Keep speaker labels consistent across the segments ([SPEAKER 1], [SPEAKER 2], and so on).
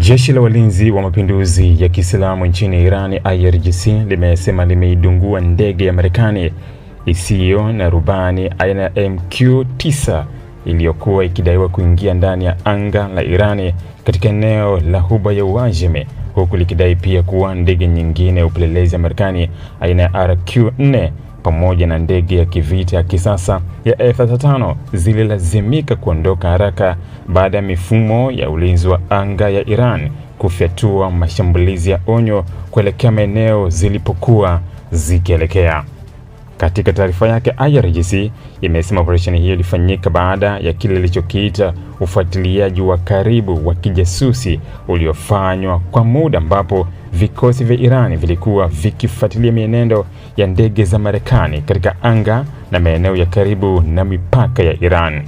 [SPEAKER 1] Jeshi la Walinzi wa Mapinduzi ya Kiislamu nchini Iran IRGC limesema limeidungua ndege ya Marekani isiyo na rubani aina ya MQ-9 iliyokuwa ikidaiwa kuingia ndani ya anga la Iran katika eneo la Ghuba ya Uajemi, huku likidai pia kuwa ndege nyingine ya upelelezi ya Marekani aina ya RQ-4 pamoja na ndege ya kivita ya kisasa ya F-35 zililazimika kuondoka haraka baada ya mifumo ya ulinzi wa anga ya Iran kufyatua mashambulizi ya onyo kuelekea maeneo zilipokuwa zikielekea. Katika taarifa yake, IRGC imesema operesheni hiyo ilifanyika baada ya kile ilichokiita ufuatiliaji wa karibu wa kijasusi uliofanywa kwa muda, ambapo vikosi vya Iran vilikuwa vikifuatilia mienendo ya ndege za Marekani katika anga na maeneo ya karibu na mipaka ya Iran.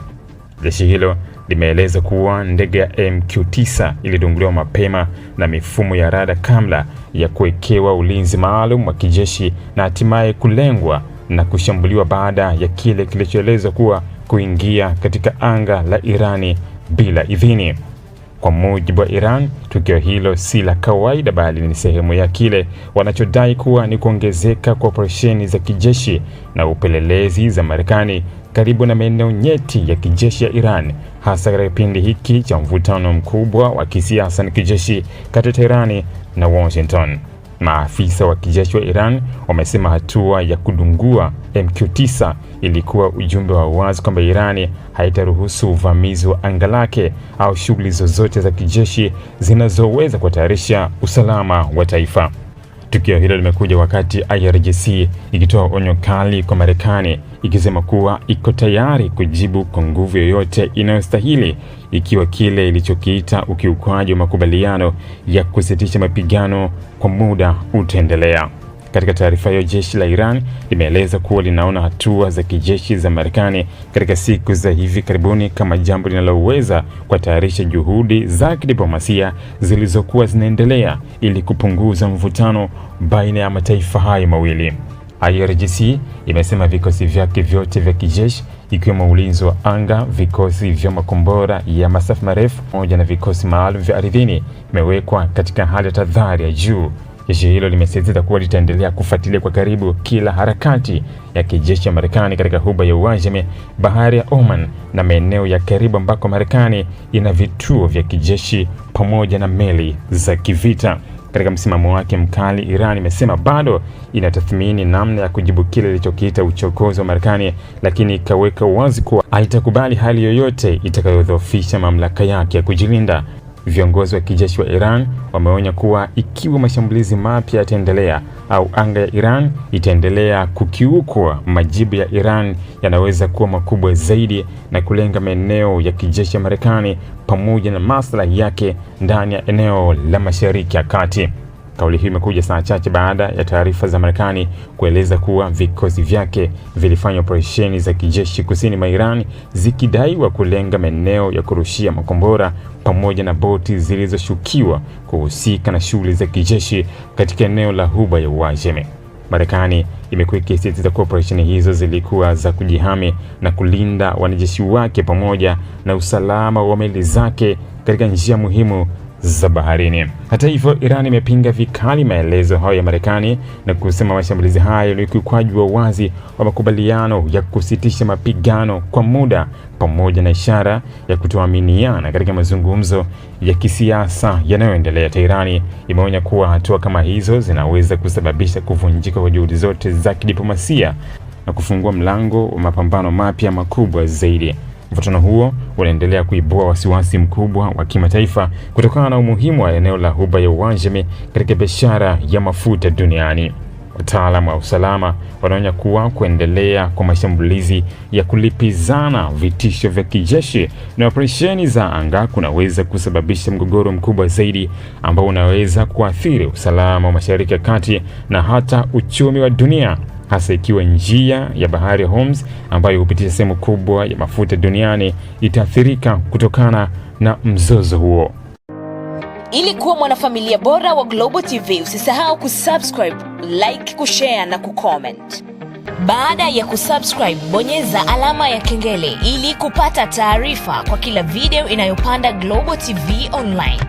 [SPEAKER 1] Jeshi hilo limeeleza kuwa ndege ya MQ-9 ilidunguliwa mapema na mifumo ya rada kabla ya kuwekewa ulinzi maalum wa kijeshi na hatimaye kulengwa na kushambuliwa baada ya kile kilichoelezwa kuwa kuingia katika anga la Irani bila idhini. Kwa mujibu wa Iran, tukio hilo si la kawaida bali ni sehemu ya kile wanachodai kuwa ni kuongezeka kwa operesheni za kijeshi na upelelezi za Marekani karibu na maeneo nyeti ya kijeshi ya Iran, hasa katika kipindi hiki cha mvutano mkubwa wa kisiasa na kijeshi kati ya Tehran na Washington. Maafisa wa kijeshi wa Iran wamesema hatua ya kudungua MQ-9 ilikuwa ujumbe wa wazi kwamba Iran haitaruhusu uvamizi wa anga lake au shughuli zozote za kijeshi zinazoweza kuhatarisha usalama wa taifa. Tukio hilo limekuja wakati IRGC ikitoa onyo kali kwa Marekani, ikisema kuwa iko tayari kujibu kwa nguvu yoyote inayostahili ikiwa kile ilichokiita ukiukwaji wa makubaliano ya kusitisha mapigano kwa muda utaendelea. Katika taarifa hiyo, jeshi la Iran limeeleza kuwa linaona hatua za kijeshi za Marekani katika siku za hivi karibuni kama jambo linaloweza kuhatarisha juhudi za kidiplomasia zilizokuwa zinaendelea ili kupunguza mvutano baina ya mataifa hayo mawili. IRGC imesema vikosi vyake vyote vya kijeshi ikiwemo ulinzi wa anga, vikosi vya makombora ya masafa marefu pamoja na vikosi maalum vya ardhini vimewekwa katika hali ya tahadhari ya juu. Jeshi hilo limesisitiza kuwa litaendelea kufuatilia kwa karibu kila harakati ya kijeshi ya Marekani katika Ghuba ya Uajemi, bahari ya Oman na maeneo ya karibu ambako Marekani ina vituo vya kijeshi pamoja na meli za kivita. Katika msimamo wake mkali, Iran imesema bado inatathmini namna ya kujibu kile ilichokiita uchokozi wa Marekani, lakini ikaweka wazi kuwa haitakubali hali yoyote itakayodhoofisha mamlaka yake ya kujilinda. Viongozi wa kijeshi wa Iran wameonya kuwa ikiwa mashambulizi mapya yataendelea au anga ya Iran itaendelea kukiukwa, majibu ya Iran yanaweza kuwa makubwa zaidi na kulenga maeneo ya kijeshi ya Marekani pamoja na maslahi yake ndani ya eneo la Mashariki ya Kati. Kauli hii imekuja saa chache baada ya taarifa za Marekani kueleza kuwa vikosi vyake vilifanya operesheni za kijeshi kusini mwa Iran zikidaiwa kulenga maeneo ya kurushia makombora pamoja na boti zilizoshukiwa kuhusika na shughuli za kijeshi katika eneo la Ghuba ya Uajemi. Marekani imekuwa ikisisitiza kuwa operesheni hizo zilikuwa za kujihami na kulinda wanajeshi wake pamoja na usalama wa meli zake katika njia muhimu za baharini. Hata hivyo, Iran imepinga vikali maelezo hayo ya Marekani na kusema mashambulizi hayo ni ukiukwaji wa wazi wa makubaliano ya kusitisha mapigano kwa muda pamoja na ishara ya kutoaminiana katika mazungumzo ya kisiasa yanayoendelea. Tehran imeonya kuwa hatua kama hizo zinaweza kusababisha kuvunjika kwa juhudi zote za kidiplomasia na kufungua mlango wa mapambano mapya makubwa zaidi. Mvutano huo unaendelea kuibua wasiwasi mkubwa wa kimataifa kutokana na umuhimu wa eneo la Ghuba ya Uajemi katika biashara ya mafuta duniani. Wataalamu wa usalama wanaonya kuwa kuendelea kwa mashambulizi ya kulipizana, vitisho vya kijeshi na operesheni za anga kunaweza kusababisha mgogoro mkubwa zaidi ambao unaweza kuathiri usalama wa Mashariki ya Kati na hata uchumi wa dunia, hasa ikiwa njia ya bahari ya Hormuz ambayo hupitisha sehemu kubwa ya mafuta duniani itaathirika kutokana na mzozo huo.
[SPEAKER 2] Ili kuwa mwanafamilia bora wa Global TV, usisahau kusubscribe, like, kushare na kucomment. Baada ya kusubscribe, bonyeza alama ya kengele ili kupata taarifa kwa kila video inayopanda Global TV Online.